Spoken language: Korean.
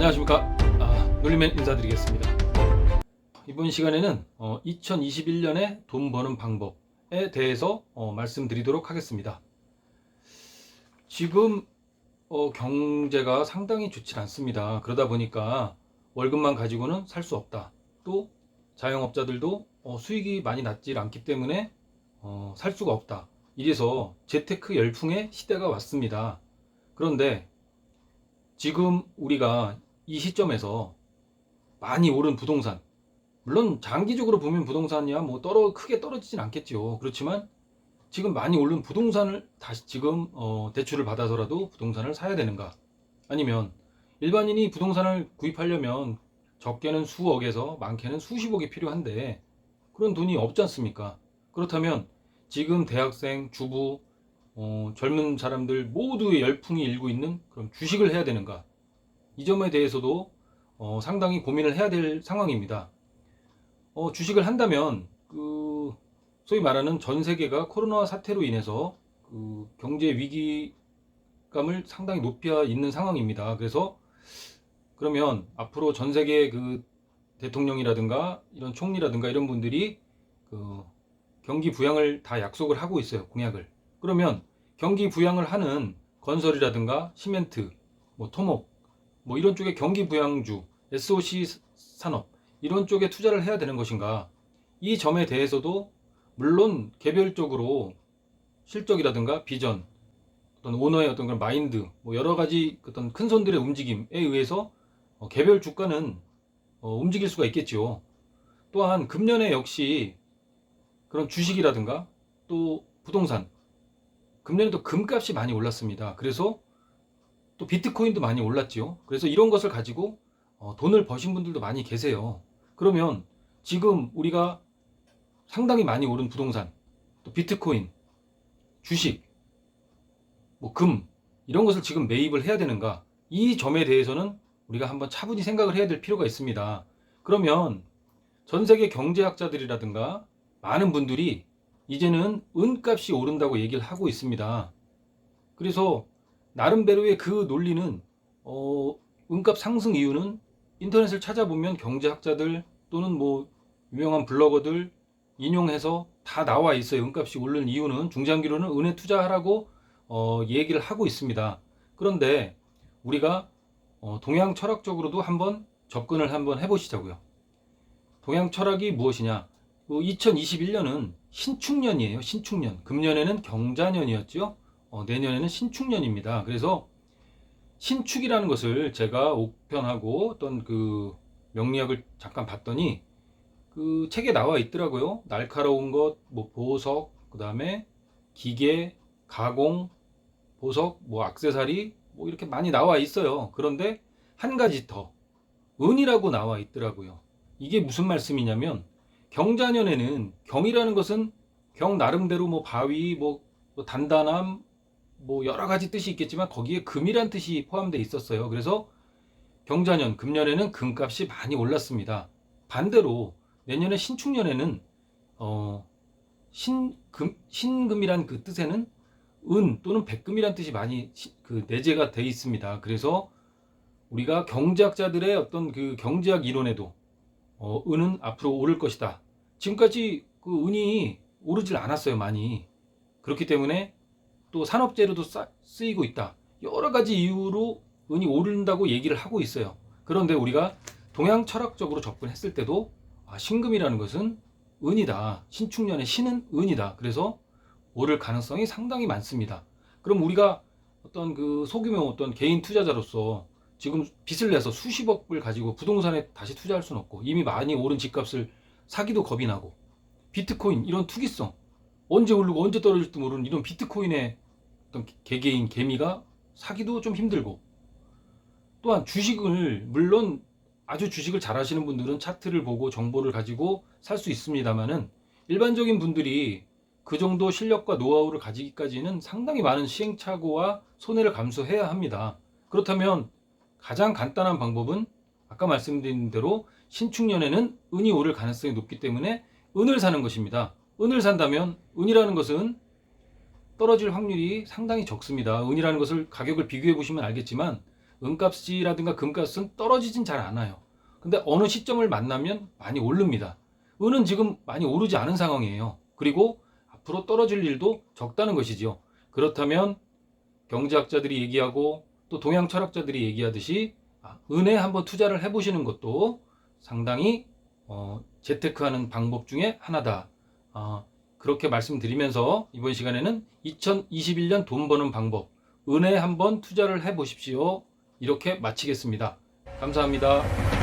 안녕하십니까. 놀리맨 인사드리겠습니다. 이번 시간에는 2021년에 돈 버는 방법에 대해서 말씀드리도록 하겠습니다. 지금 경제가 상당히 좋지 않습니다. 그러다 보니까 월급만 가지고는 살 수 없다. 또 자영업자들도 수익이 많이 낮지 않기 때문에 살 수가 없다. 이래서 재테크 열풍의 시대가 왔습니다. 그런데 지금 우리가 이 시점에서 많이 오른 부동산, 물론 장기적으로 보면 부동산이야 뭐 크게 떨어지진 않겠죠. 그렇지만 지금 많이 오른 부동산을 다시 지금 대출을 받아서라도 부동산을 사야 되는가? 아니면 일반인이 부동산을 구입하려면 적게는 수억에서 많게는 수십억이 필요한데 그런 돈이 없지 않습니까? 그렇다면 지금 대학생, 주부, 젊은 사람들 모두의 열풍이 일고 있는 그런 주식을 해야 되는가? 이 점에 대해서도 상당히 고민을 해야 될 상황입니다. 주식을 한다면 소위 말하는 전 세계가 코로나 사태로 인해서 경제 위기감을 상당히 높이 있는 상황입니다. 그래서 그러면 앞으로 전 세계 대통령이라든가 이런 총리라든가 이런 분들이 경기 부양을 다 약속을 하고 있어요. 공약을. 그러면 경기 부양을 하는 건설이라든가 시멘트, 뭐 토목, 뭐 이런 쪽에 경기 부양주, SOC 산업 이런 쪽에 투자를 해야 되는 것인가? 이 점에 대해서도 물론 개별적으로 실적이라든가 비전, 어떤 오너의 어떤 그런 마인드, 뭐 여러 가지 어떤 큰 손들의 움직임에 의해서 개별 주가는 움직일 수가 있겠죠. 또한 금년에 역시 그런 주식이라든가 또 부동산, 금년에 또 금값이 많이 올랐습니다. 그래서 또 비트코인도 많이 올랐지요. 그래서 이런 것을 가지고 돈을 버신 분들도 많이 계세요. 그러면 지금 우리가 상당히 많이 오른 부동산, 또 비트코인, 주식, 뭐 금 이런 것을 지금 매입을 해야 되는가? 이 점에 대해서는 우리가 한번 차분히 생각을 해야 될 필요가 있습니다. 그러면 전 세계 경제학자들이라든가 많은 분들이 이제는 은값이 오른다고 얘기를 하고 있습니다. 그래서 나름대로의 그 논리는 은값 상승 이유는 인터넷을 찾아보면 경제학자들 또는 뭐 유명한 블로거들 인용해서 다 나와 있어요. 은값이 오른 이유는 중장기로는 은에 투자하라고 얘기를 하고 있습니다. 그런데 우리가 동양 철학적으로도 한번 접근을 한번 해보시자고요. 동양 철학이 무엇이냐? 2021년은 신축년이에요. 신축년. 금년에는 경자년이었죠. 내년에는 신축년입니다. 그래서 신축이라는 것을 제가 옥편하고 어떤 명리학을 잠깐 봤더니 책에 나와 있더라고요. 날카로운 것, 뭐 보석, 그 다음에 기계, 가공, 보석, 뭐 액세서리, 뭐 이렇게 많이 나와 있어요. 그런데 한 가지 더 은이라고 나와 있더라고요. 이게 무슨 말씀이냐면 경자년에는 경이라는 것은 경 나름대로 뭐 바위, 뭐 단단함, 뭐 여러 가지 뜻이 있겠지만 거기에 금이란 뜻이 포함되어 있었어요. 그래서 경자년, 금년에는 금값이 많이 올랐습니다. 반대로 내년에 신축년에는 신금이란 그 뜻에는 은 또는 백금이란 뜻이 많이 내재가 되어 있습니다. 그래서 우리가 경제학자들의 어떤 경제학 이론에도 은은 앞으로 오를 것이다. 지금까지 은이 오르질 않았어요, 많이. 그렇기 때문에 또 산업재료도 쓰이고 있다. 여러 가지 이유로 은이 오른다고 얘기를 하고 있어요. 그런데 우리가 동양 철학적으로 접근했을 때도 신금이라는 것은 은이다. 신축년의 신은 은이다. 그래서 오를 가능성이 상당히 많습니다. 그럼 우리가 어떤 소규모 어떤 개인 투자자로서 지금 빚을 내서 수십억을 가지고 부동산에 다시 투자할 수는 없고 이미 많이 오른 집값을 사기도 겁이 나고 비트코인 이런 투기성 언제 오르고 언제 떨어질지도 모르는 이런 비트코인의 어떤 개개인 개미가 사기도 좀 힘들고 또한 주식을 물론 아주 주식을 잘 하시는 분들은 차트를 보고 정보를 가지고 살 수 있습니다만은 일반적인 분들이 그 정도 실력과 노하우를 가지기까지는 상당히 많은 시행착오와 손해를 감수해야 합니다. 그렇다면 가장 간단한 방법은 아까 말씀드린 대로 신축년에는 은이 오를 가능성이 높기 때문에 은을 사는 것입니다. 은을 산다면 은이라는 것은 떨어질 확률이 상당히 적습니다. 은이라는 것을 가격을 비교해 보시면 알겠지만 은값이라든가 금값은 떨어지진 잘 않아요. 근데 어느 시점을 만나면 많이 오릅니다. 은은 지금 많이 오르지 않은 상황이에요. 그리고 앞으로 떨어질 일도 적다는 것이죠. 그렇다면 경제학자들이 얘기하고 또 동양 철학자들이 얘기하듯이 은에 한번 투자를 해보시는 것도 상당히 재테크하는 방법 중에 하나다. 그렇게 말씀드리면서 이번 시간에는 2021년 돈 버는 방법, 은에 한번 투자를 해보십시오. 이렇게 마치겠습니다. 감사합니다.